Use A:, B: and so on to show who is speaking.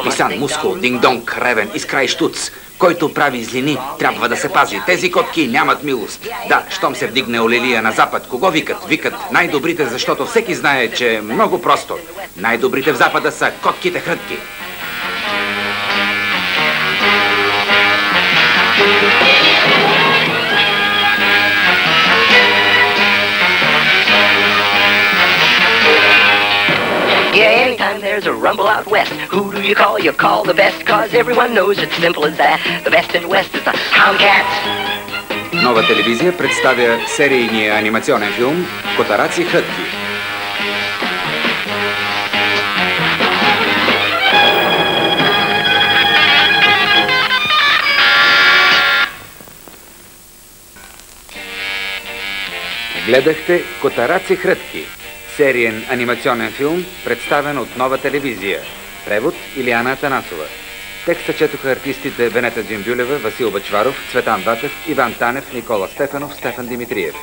A: Писан, Мускул, Динг-Донг, Ревен, Искра и Штуц. Който прави злини, трябва да се пази. Тези котки нямат милост. Да, щом се вдигне Олелия на запад, кого викат? Викат най-добрите, защото всеки знае, че е много просто. Най-добрите в запада са котките хрътки.
B: Yeah, anytime there's a rumble out west, who do you call? You call the best, cause everyone knows it's simple as that. The best in the west is the Houndcats.
A: Нова телевизия представя серийния анимационен филм «Котараци хрътки». Гледахте «Котараци хрътки». Сериен анимационен филм, представен от Нова телевизия. Превод Илияна Атанасова. Текста четоха артистите Венета Джимбюлева, Васил Бачваров, Цветан Батев, Иван Танев, Никола Стефанов, Стефан Димитриев.